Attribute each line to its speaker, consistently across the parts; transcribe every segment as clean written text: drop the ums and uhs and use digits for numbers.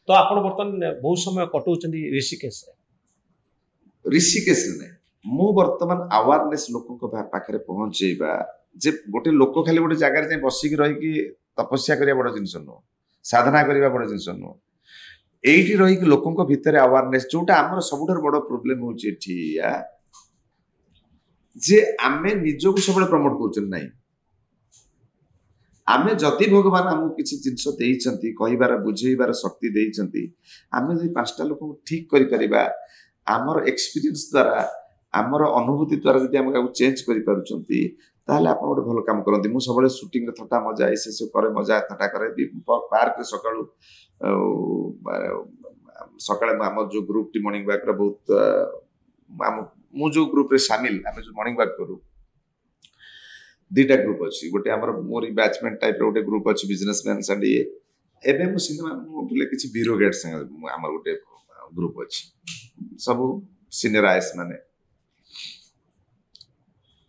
Speaker 1: तो आपण बर्तमान बहुत समय कटौଛନ୍ତି ऋषिकेश
Speaker 2: ने मु वर्तमान अवेयरनेस लोक पाखे पहुंचेबा जे गोटे लोक खाली गोटे जगार जाए बसिक रही तपस्या करिया बड़ जिनस नुह साधना करिया बड़ जिनस नुह एठी रही लोकों भितर अवेयरनेस जोटा आमर सबुठार बड़ प्रोब्लेम होची एठिया जे आमे निजको सब प्रमोट कर नहीं आमे जति भगवान आमको किसी जिनस देइचंती कहिबार बुझेइबार शक्ति देइचंती आमे जे पांचटा लोक ठीक करि परिबा आमर एक्सपीरियंस द्वारा आमर अनुभूति द्वारा जदि हम चेंज करि पारुचंती ताहले आपण गोटे भल काम करती मु सब शूटिंग रे थटा मजा ऐसे से करे मजा थटा करे पार्क रे सकाळू सकाळे आम जो ग्रुप टी मॉर्निंग वॉक रे बहुत मु जो ग्रुप रे शामिल आमे जो मॉर्निंग वॉक करू दीटा ग्रुप अच्छी गोटे आमर मोरी बैचमेंट टाइप रे गोटे ग्रुप अच्छी बिजनेसमैन एंड ये एबे मु सिनेमा बोले किछि बीरो गेट संग आमर गोटे ग्रुप अच्छी सब सीनियर आईएएस माने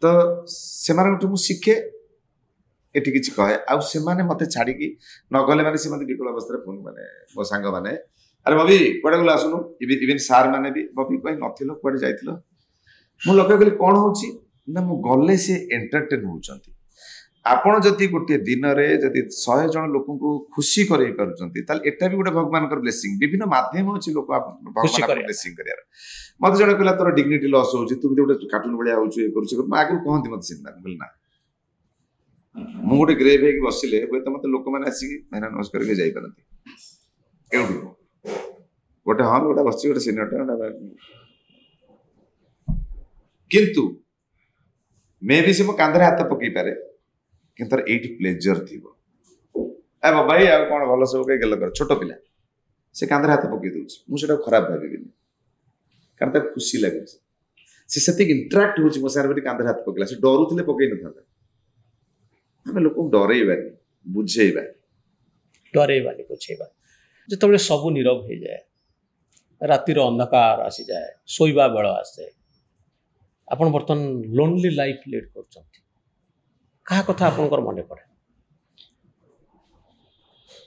Speaker 2: तो से मु शिखे एटी किछि कहे आ से माने मते छाड़ी की न गले माने से मते विकल अवस्था फोन माने मो संग माने अरे बबी कोडे गला आसुनु इवन सार माने भी बबी कहि नथिलो कोडे जाइतिलो मु लक्ष्य कली कोन होउची ना मु गले से एंटरटेन होउचंती आपण जति गोटे दिन रे जति 100 जन लोक को खुशी करे करूचंती ताल एटा भी गोटे भगवान कर ब्लेसिंग विभिन्न माध्यम अछि लोक भगवान कर ब्लेसिंग करियार मते जण कहला तोर डिग्निटी लॉस होउची तू भी गोटे कार्टून बलिया होउची ए करूछ म आगु कहंती मते सिना बोल ना मु गोटे ग्रेव हेक बसिले होय त मते लोक माने आसी मेहना नमस्कार के जाई परंती एउडी गोटे हां गोटे बसि गोटे सिनियर किंतु मे भी से मो कांधरे हाथ पकई पारे किंतु एटी प्लेजर थिबो ए भाई आ कोन भलो सब के गेल कर छोट पिला से कांधरे हाथ पकई दोछ मु सेटा खराब भाबिबिनी कारण त खुशी लागै से सेति इंटरैक्ट होछ मो सार बेटी कांधरे हाथ पकईला से डरुथिले पकई न था हमें लोक डरेइबानी बुझेइबानी जतबे सब नीरव हो जाए रातिर अंधकार आसी जाए सोइबा बेल आसे आपण बर्तन लोनली लाइफ लीड करछंती कहा कथा आपनकर मने पड़े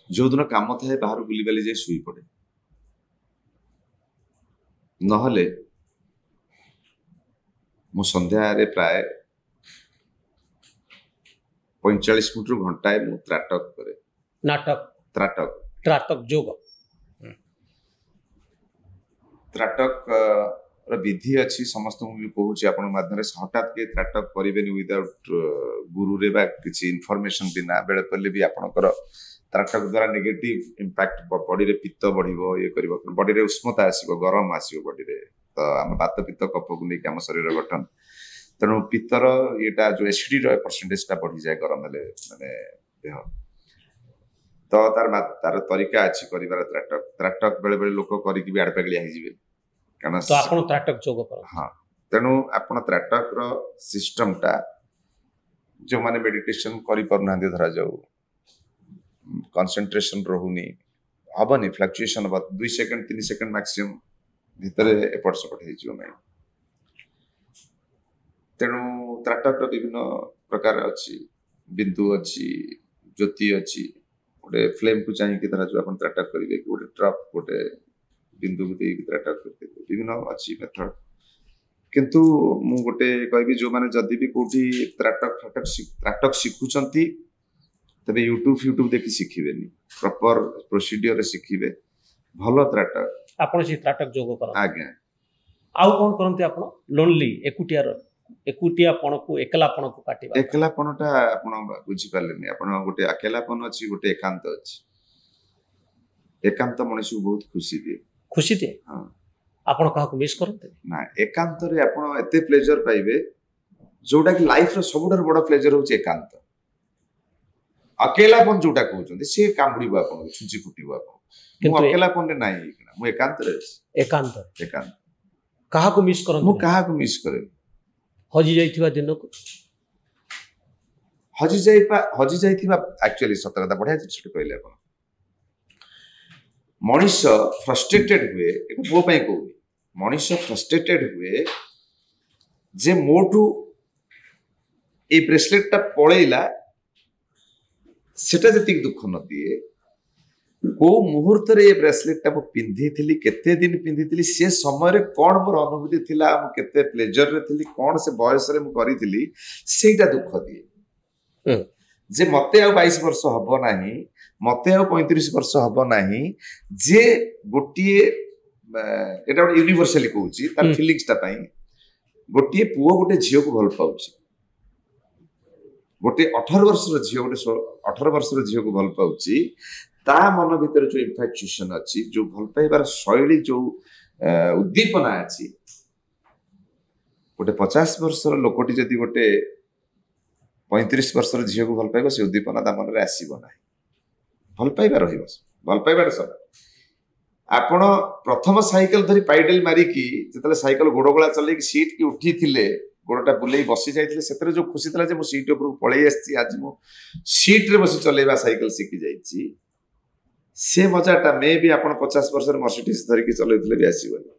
Speaker 2: जो दिन काम थाए बाहर बुली बाली जाए सुई पड़े नहले मो संध्या रे प्राय 45 मिनट रु घंटाए मु त्राटक करे
Speaker 1: नाटक त्राटक जोग
Speaker 2: त्राटक विधि अच्छी समस्त कहूँ आपण माध्यम हठात के त्राटक करेंगे विदाउट गुरु रे बा किसी इनफॉरमेशन बिना बेले पड़े भी आपणकर त्राटक द्वारा नेगेटिव इंपैक्ट बॉडी रे पित्त बढ़िबो ये करिवो बॉडी रे उष्णता आसीबो गरम आसीबो बॉडी रे तो आम बात पित्त कफ को लेकिन आम शरीर गठन तेणु पित्तर येटा जो एसिडिटी रो परसेंटेज टा बढ़ी जाए गरम हेले माने देह तो तार तरीका अच्छी करिवार त्राटक बेले बेले लोक करिकि भी आड़पागलिया हो जिवे कारण
Speaker 1: तो आपण त्राटक जोग कर
Speaker 2: हां तेणु आपण त्राटक रो सिस्टम टा जो माने मेडिटेशन करि परना धरा जाऊ कंसंट्रेशन रहुनी हबनी फ्लक्चुएशन अब 2 सेकंड 3 सेकंड मैक्सिमम भीतर एपट सपट हे जिवो नै तेणु त्राटक रो विभिन्न प्रकार अछि बिंदु अछि ज्योति अछि गोटे फ्लेम को चाहिए कि तरह जो अपन त्राटक करिवे कि गोटे ड्रॉप गोटे बिंदु को देई त्राटक करते विभिन्न अछि मेथड किंतु मु गोटे कहबी जो माने जदी भी कोठी त्राटक शिखुचंती तबे यूट्यूब देखि शिखिबेनी प्रॉपर प्रोसीजर रे शिखिबे भलो त्राटक
Speaker 1: आपण से त्राटक जोग कर
Speaker 2: आज्ञा
Speaker 1: आउ कोन करंती आपण लोनली एकुटियापन को एकलापन को काटिबा
Speaker 2: एकलापनटा आपण बुझी पालेनी आपण गोटे अकेलापन अछि गोटे एकांत अछि एकांत मनुष्य को बहुत खुशी दे हां
Speaker 1: आपण कहा को मिस करते
Speaker 2: ना एकांत रे आपण एते प्लेजर पाइबे जोटा कि लाइफ रो सबुडर बड़ प्लेजर होछि एकांत अकेलापन जोटा कहउछन्ती से कामुडीबा आपण छुंची फुटीबा आपण मु अकेलापन रे नाही मु एकांत रे एकांत
Speaker 1: कहा को मिस करन
Speaker 2: मु कहा को मिस करे
Speaker 1: हजी जाइथिबा दिन को
Speaker 2: हजी जाइथिबा एक्चुअली सत कथा बढ़िया छोट कहले आपण मनुष्य फ्रस्ट्रेटेड हुए एक मो पई कहूनी मनुष्य फ्रस्ट्रेटेड हुए जे मोटू ए ब्रेसलेट टा पळेला सेटा जति दुख न दिए को मुहूर्त रे ये ब्रेसलेट टा पिंधि थिली केते दिन पिंधि थिली से समय रे कोन मोर अनुभूति थिला मु केते प्लेजर रे थिली कोन से बयस रे मु करी थिली सेटा दुख दिए जे मते आ 22 वर्ष हबो नाही मते आ 35 वर्ष हबो नाही जे गोटिए एटा गोटे यूनिवर्सली कहूची तार फीलिंग्स टा पई गोटिए पुओ गोटे झियो को भल पाउची गोटे 18 वर्षर झियो गोटे 18 वर्षर झियो को भल पाउची ता मन भीतर जो इन्फैक्चुएशन अच्छी जो भल पाइबार शैली जो उद्दीपना अच्छी गोटे 50 वर्षर लोकटी जदि गोटे 35 वर्षर झील को भल पाइब से उद्दीपना ता मन आसब ना भल पाइबा भल पाइबार समय आपण प्रथम साइकेल धरी पाइडेल मारिकी जिते साइकेल गोड़ गोला चल सीट की उठी थिले गोड़टा बुले बसी जाइए से जो खुशी था मो सीट उपर पलि आज मो सीट रे बसी चलेबा साइकेल शिखी जाइए से मजाटा मे भी आप 50 वर्ष मर्सिडीज धरिकी चलैले भी आसबनी